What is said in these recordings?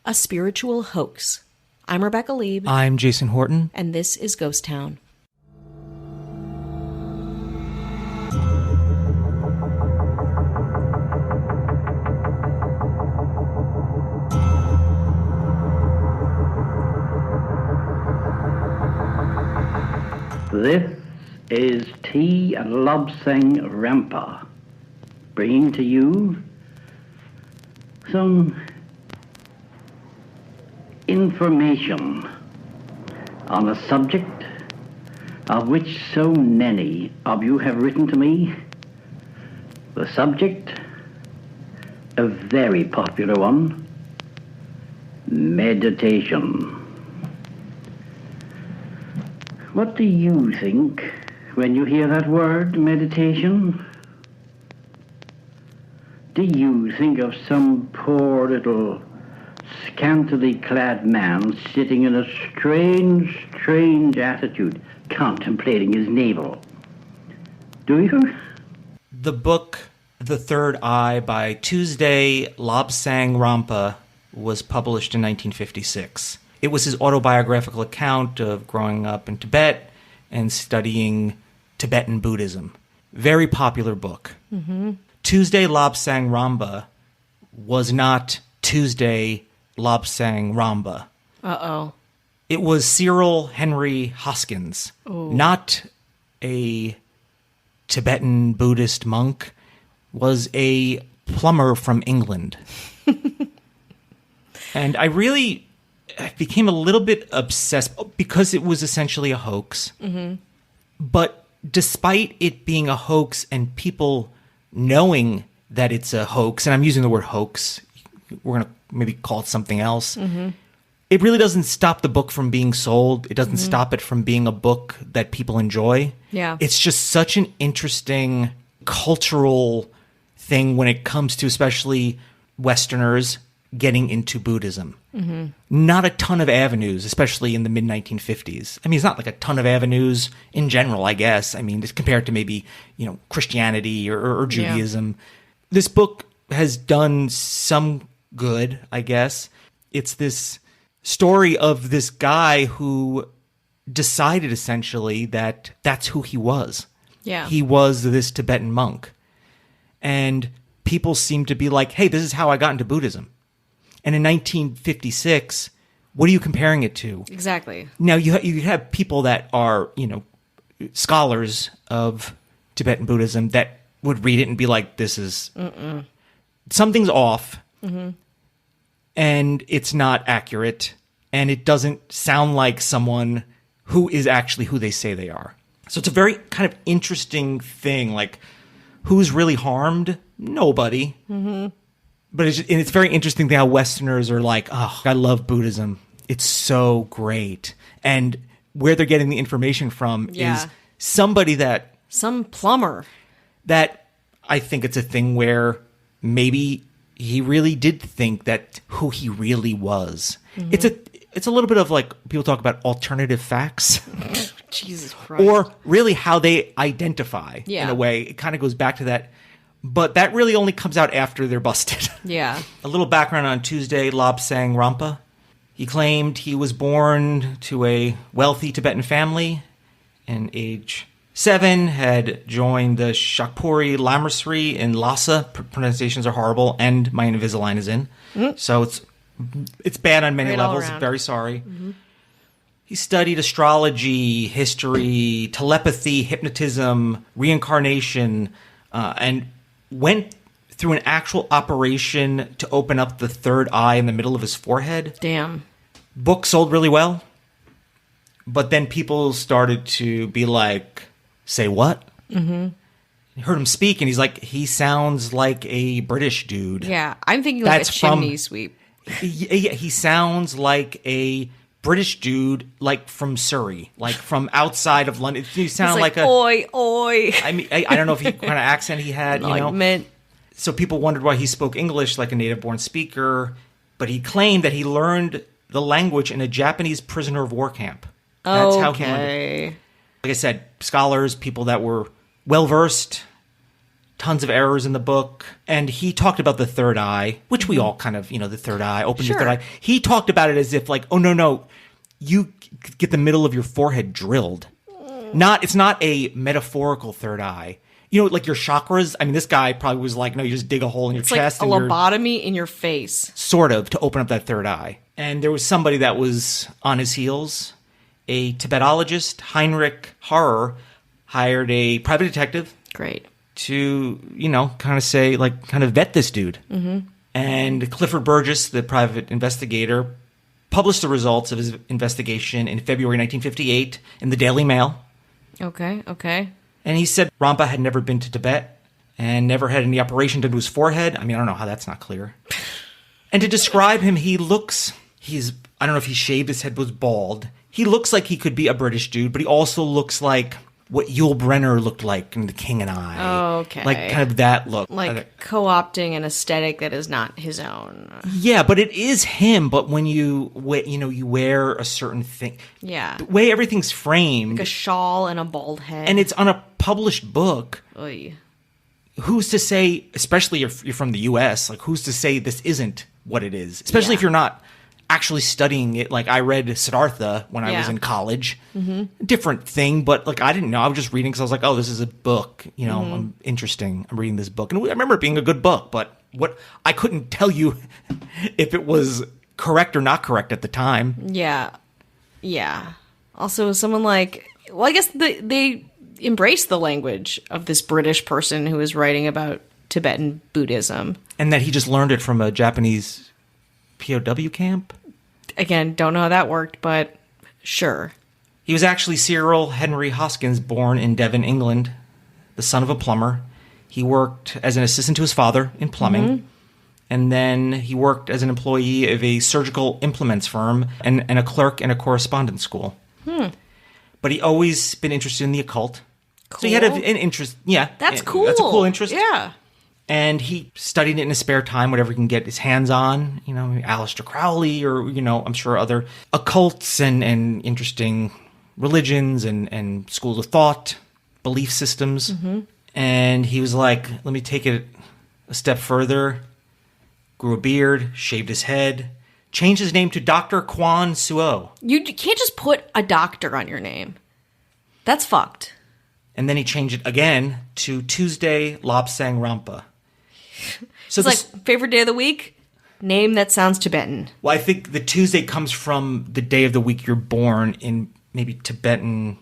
a spiritual hoax. I'm Rebecca Lieb. I'm Jason Horton. And this is Ghost Town. This is T. Lobsang Rampa, bringing to you some information on a subject of which so many of you have written to me. The subject, a very popular one, meditation. What do you think when you hear that word, meditation? Do you think of some poor little scantily clad man sitting in a strange attitude, contemplating his navel? Do you? The book, The Third Eye by Tuesday Lobsang Rampa was published in 1956. It was his autobiographical account of growing up in Tibet and studying Tibetan Buddhism. Very popular book. Mm-hmm. Tuesday Lobsang Rampa was not Tuesday Lobsang Rampa. Uh-oh. It was Cyril Henry Hoskins, not a Tibetan Buddhist monk, was a plumber from England. And I became a little bit obsessed because it was essentially a hoax. Mm-hmm. But despite it being a hoax and people knowing that it's a hoax, and I'm using the word hoax, we're going to maybe call it something else, mm-hmm. It really doesn't stop the book from being sold. It doesn't mm-hmm. stop it from being a book that people enjoy. Yeah. It's just such an interesting cultural thing when it comes to especially Westerners getting into Buddhism. Mm-hmm. Not a ton of avenues, especially in the mid-1950s. I mean, it's not like a ton of avenues in general, I guess. I mean, compared to maybe, Christianity or Judaism. Yeah. This book has done some good, I guess. It's this story of this guy who decided essentially that that's who he was. Yeah. He was this Tibetan monk. And people seem to be like, hey, this is how I got into Buddhism. And in 1956, what are you comparing it to? Exactly. Now, you have people that are, scholars of Tibetan Buddhism that would read it and be like, this is... something's off. Mm-hmm. And it's not accurate. And it doesn't sound like someone who is actually who they say they are. So it's a very kind of interesting thing. Who's really harmed? Nobody. Mm-hmm. But it's very interesting how Westerners are like, oh, I love Buddhism. It's so great. And where they're getting the information from is somebody some plumber. That I think it's a thing where maybe he really did think that who he really was. Mm-hmm. It's a little bit of like people talk about alternative facts. Jesus Christ. Or really how they identify in a way. It kind of goes back to that. But that really only comes out after they're busted. Yeah. A little background on Tuesday Lobsang Rampa. He claimed he was born to a wealthy Tibetan family and age 7 had joined the Shakpuri Lamasri in Lhasa. Pronunciations are horrible, and my Invisalign is in. Mm. So it's bad on many levels. Very sorry. Mm-hmm. He studied astrology, history, telepathy, hypnotism, reincarnation, and went through an actual operation to open up the third eye in the middle of his forehead. Damn. Book sold really well. But then people started to be like, say what? Mm-hmm. I heard him speak, and he's like, he sounds like a British dude. Yeah, I'm thinking like a chimney sweep. He sounds like a British dude, like from Surrey, like from outside of London. You sound like a oi, oi. I mean, I don't know if what kind of accent he had, So people wondered why he spoke English like a native-born speaker, but he claimed that he learned the language in a Japanese prisoner of war camp. That's how he learned it. Like I said, scholars, people that were well-versed, tons of errors in the book. And he talked about the third eye, which we all kind of, the third eye, open your third eye. He talked about it as if like, oh, no, you get the middle of your forehead drilled. It's not a metaphorical third eye. Like your chakras. I mean, this guy probably was like, no, you just dig a hole in your chest. It's like a lobotomy in your face. Sort of, to open up that third eye. And there was somebody that was on his heels. A Tibetologist, Heinrich Harrer, hired a private detective. Great. To, kind of vet this dude. Mm-hmm. And Clifford Burgess, the private investigator, published the results of his investigation in February 1958 in the Daily Mail. Okay. And he said Rampa had never been to Tibet and never had any operation done to his forehead. I mean, I don't know how that's not clear. And to describe him, I don't know if he shaved his head, was bald. He looks like he could be a British dude, but he also looks like what Yul Brynner looked like in The King and I. Okay. Like kind of that look. Like co-opting an aesthetic that is not his own. Yeah, but it is him. But when you wear a certain thing. Yeah. The way everything's framed. Like a shawl and a bald head. And it's on a published book. Oy. Who's to say, especially if you're from the U.S., like who's to say this isn't what it is? Especially if you're not actually studying it. Like I read Siddhartha when I was in college. Mm-hmm. Different thing, but like I didn't know. I was just reading because I was like, oh, this is a book. Interesting. I'm reading this book. And I remember it being a good book, but I couldn't tell you if it was correct or not correct at the time. Yeah. Also, someone I guess they embraced the language of this British person who was writing about Tibetan Buddhism. And that he just learned it from a Japanese POW camp? Again, don't know how that worked, but sure. He was actually Cyril Henry Hoskins, born in Devon, England, the son of a plumber. He worked as an assistant to his father in plumbing. Mm-hmm. And then he worked as an employee of a surgical implements firm and a clerk in a correspondence school. But he always been interested in the occult. Cool. So he had an interest. Yeah. That's cool. That's a cool interest. Yeah. And he studied it in his spare time, whatever he can get his hands on. Aleister Crowley or, I'm sure other occults and interesting religions and schools of thought, belief systems. Mm-hmm. And he was like, let me take it a step further. Grew a beard, shaved his head, changed his name to Dr. Kwan Suo. You can't just put a doctor on your name. That's fucked. And then he changed it again to Tuesday Lobsang Rampa. So it's like favorite day of the week, name that sounds Tibetan. Well, I think the Tuesday comes from the day of the week you're born in maybe Tibetan.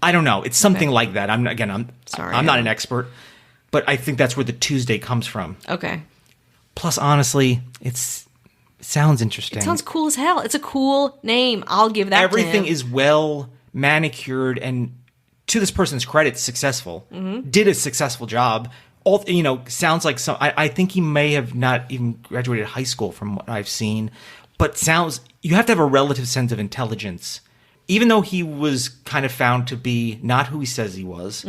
I don't know. It's something like that. I'm not an expert, but I think that's where the Tuesday comes from. Okay. Plus, honestly, it sounds interesting. It sounds cool as hell. It's a cool name. I'll give that Everything to him. is well manicured and, to this person's credit, successful. Mm-hmm. Did a successful job. Sounds like I think he may have not even graduated high school from what I've seen, but you have to have a relative sense of intelligence. Even though he was kind of found to be not who he says he was,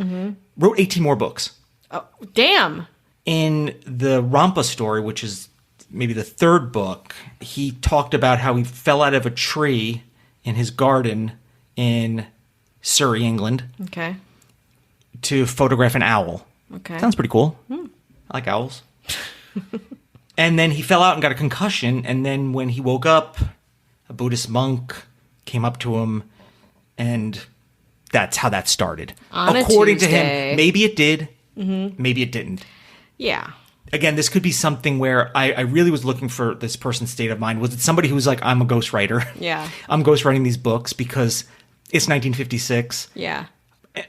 wrote 18 more books. Oh, damn. In the Rampa story, which is maybe the third book, he talked about how he fell out of a tree in his garden in Surrey, England. Okay. To photograph an owl. Okay. Sounds pretty cool. I like owls. And then he fell out and got a concussion. And then when he woke up, a Buddhist monk came up to him, and that's how that started. According to him, maybe it did, maybe it didn't. Yeah. Again, this could be something where I really was looking for this person's state of mind. Was it somebody who was like, I'm a ghostwriter? Yeah. I'm ghostwriting these books because it's 1956. Yeah.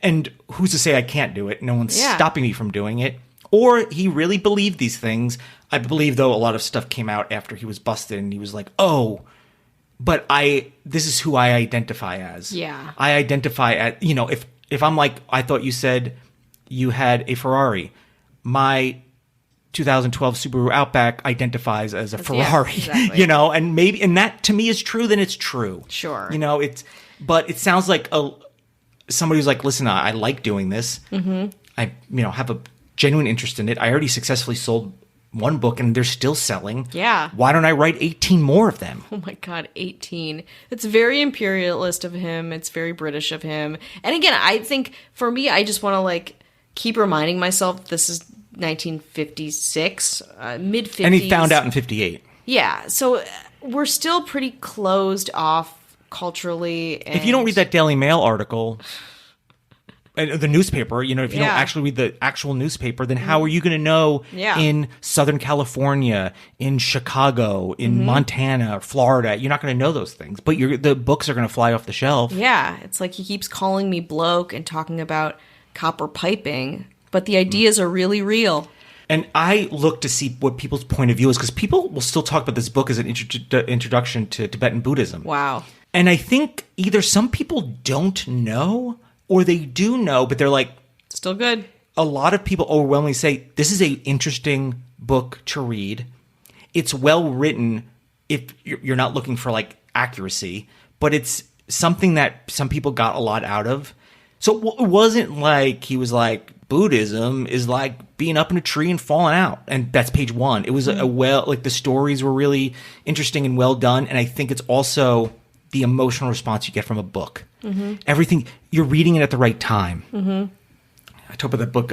And who's to say I can't do it? No one's stopping me from doing it. Or he really believed these things. I believe, though, a lot of stuff came out after he was busted, and he was like, oh, but this is who I identify as. Yeah. I identify as, if I'm like, I thought you said you had a Ferrari. My 2012 Subaru Outback identifies as a Ferrari, exactly. And that to me is true, then it's true. Sure. But it sounds like somebody who's like, listen, I like doing this. Mm-hmm. I, have a genuine interest in it. I already successfully sold one book and they're still selling. Yeah. Why don't I write 18 more of them? Oh my God, 18. It's very imperialist of him. It's very British of him. And again, I think for me, I just want to keep reminding myself this is 1956, mid-50s. And he found out in 58. Yeah, so we're still pretty closed off culturally. And if you don't read that Daily Mail article, the newspaper, you know, if you don't actually read the actual newspaper, then how are you going to know in Southern California, in Chicago, in Montana, Florida? You're not going to know those things, but the books are going to fly off the shelf. Yeah, it's like he keeps calling me bloke and talking about copper piping, but the ideas are really real. And I look to see what people's point of view is, because people will still talk about this book as an introduction to Tibetan Buddhism. Wow. And I think either some people don't know, or they do know, but they're like... Still good. A lot of people overwhelmingly say, this is an interesting book to read. It's well written if you're not looking for, like, accuracy. But it's something that some people got a lot out of. So it wasn't like he was like, Buddhism is like being up in a tree and falling out. And that's page 1. It was the stories were really interesting and well done. And I think it's also the emotional response you get from a book. Everything, you're reading it at the right time. I talk about that book,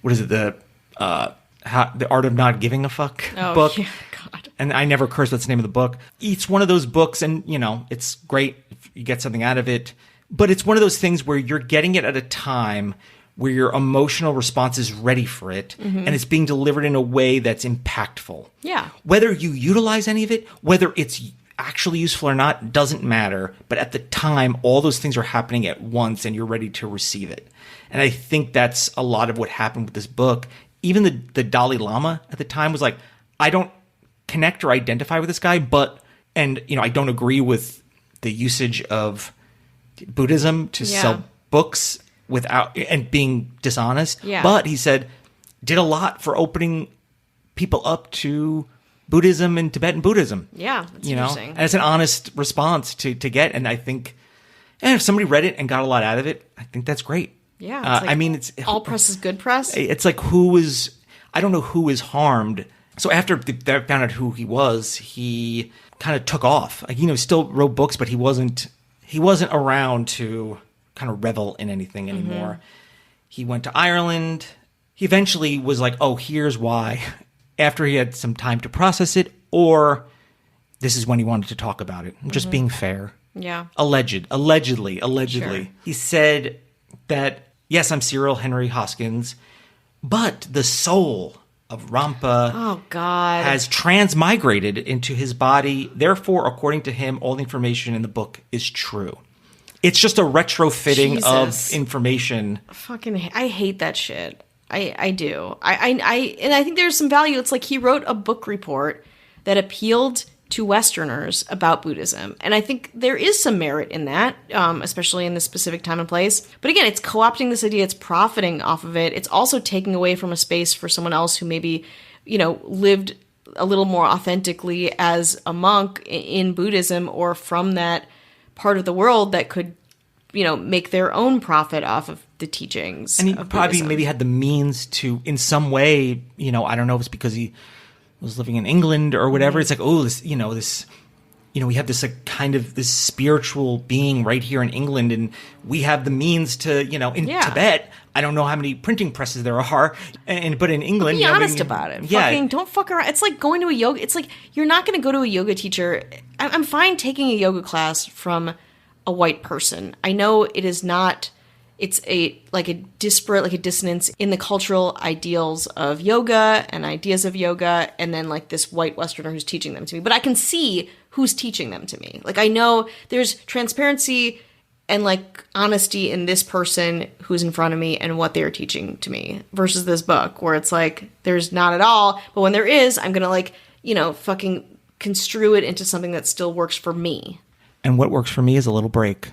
what is it, the Art of Not Giving a Fuck book. Yeah, God. And I never curse, that's the name of the book. It's one of those books, and you know, it's great if you get something out of it. But it's one of those things where you're getting it at a time where your emotional response is ready for it, and it's being delivered in a way that's impactful. Yeah. Whether you utilize any of it, whether it's actually useful or not, doesn't matter. But at the time, all those things are happening at once, and you're ready to receive it. And I think that's a lot of what happened with this book. Even the Dalai Lama at the time was like, I don't connect or identify with this guy, and you know, I don't agree with the usage of Buddhism to sell books without and being dishonest. Yeah. But he said, did a lot for opening people up to Buddhism and Tibetan Buddhism. Yeah, that's you know? interesting. And it's an honest response to get. And I think, and if somebody read it and got a lot out of it, I think that's great. Yeah. It's like I mean, it's all press is good press. It's like I don't know who was harmed. So after they found out who he was, he kind of took off. Like, you know, he still wrote books, but he wasn't around to kind of revel in anything anymore. He went to Ireland. He eventually was like, oh, here's why. After he had some time to process it, or this is when he wanted to talk about it. I'm just being fair. Yeah. Allegedly. Sure. He said that, yes, I'm Cyril Henry Hoskins, but the soul of Rampa has transmigrated into his body. Therefore, according to him, all the information in the book is true. It's just a retrofitting of information. I hate that shit. I do. And I think there's some value. It's like he wrote a book report that appealed to Westerners about Buddhism. And I think there is some merit in that, especially in this specific time and place. But again, it's co-opting this idea. It's profiting off of it. It's also taking away from a space for someone else who maybe, you know, lived a little more authentically as a monk in Buddhism, or from that part of the world that could, you know, make their own profit off of the teachings. And he of probably Buddhism. maybe had the means to, in some way, you know, I don't know if it's because he was living in England or whatever. It's like, oh, we have this like kind of this spiritual being right here in England, and we have the means to, you know, in Tibet, I don't know how many printing presses there are, but in England, be honest about it. Yeah, don't fuck around. It's like going to a yoga. It's like you're not going to go to a yoga teacher. I'm fine taking a yoga class from a white person. I know it is not. It's a dissonance in the cultural ideals of yoga and ideas of yoga, and then like this white Westerner who's teaching them to me. But I can see who's teaching them to me. Like, I know there's transparency and like honesty in this person who's in front of me and what they're teaching to me, versus this book where it's like there's not at all. But when there is, I'm gonna like, you know, fucking construe it into something that still works for me. And what works for me is a little break.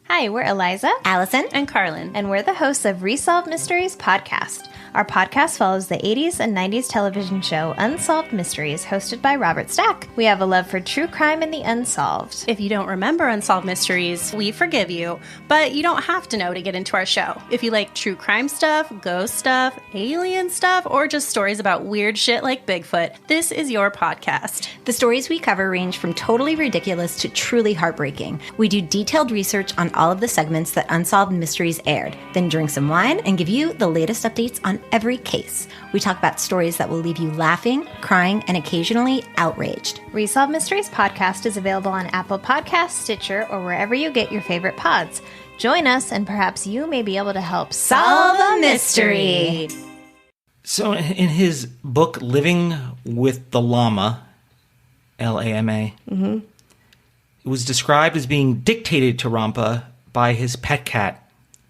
Hi, we're Eliza, Allison, and Carlin, and we're the hosts of Resolved Mysteries podcast. Our podcast follows the 80s and 90s television show Unsolved Mysteries, hosted by Robert Stack. We have a love for true crime and the unsolved. If you don't remember Unsolved Mysteries, we forgive you, but you don't have to know to get into our show. If you like true crime stuff, ghost stuff, alien stuff, or just stories about weird shit like Bigfoot, this is your podcast. The stories we cover range from totally ridiculous to truly heartbreaking. We do detailed research on all of the segments that Unsolved Mysteries aired, then drink some wine and give you the latest updates on every case. We talk about stories that will leave you laughing, crying, and occasionally outraged. Resolve Mysteries podcast is available on Apple Podcasts, Stitcher, or wherever you get your favorite pods. Join us, and perhaps you may be able to help solve a mystery. So in his book, Living with the Llama, Lama, it was described as being dictated to Rampa by his pet cat,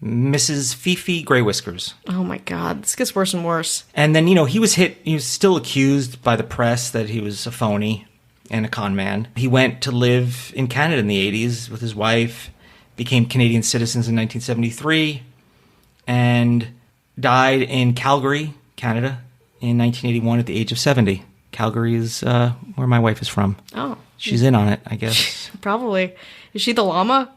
Mrs. Fifi Grey Whiskers. Oh my God, this gets worse and worse. And then, he was still accused by the press that he was a phony and a con man. He went to live in Canada in the 80s with his wife, became Canadian citizens in 1973, and died in Calgary, Canada, in 1981 at the age of 70. Calgary is where my wife is from. Oh. She's in on it, I guess. Probably. Is she the llama?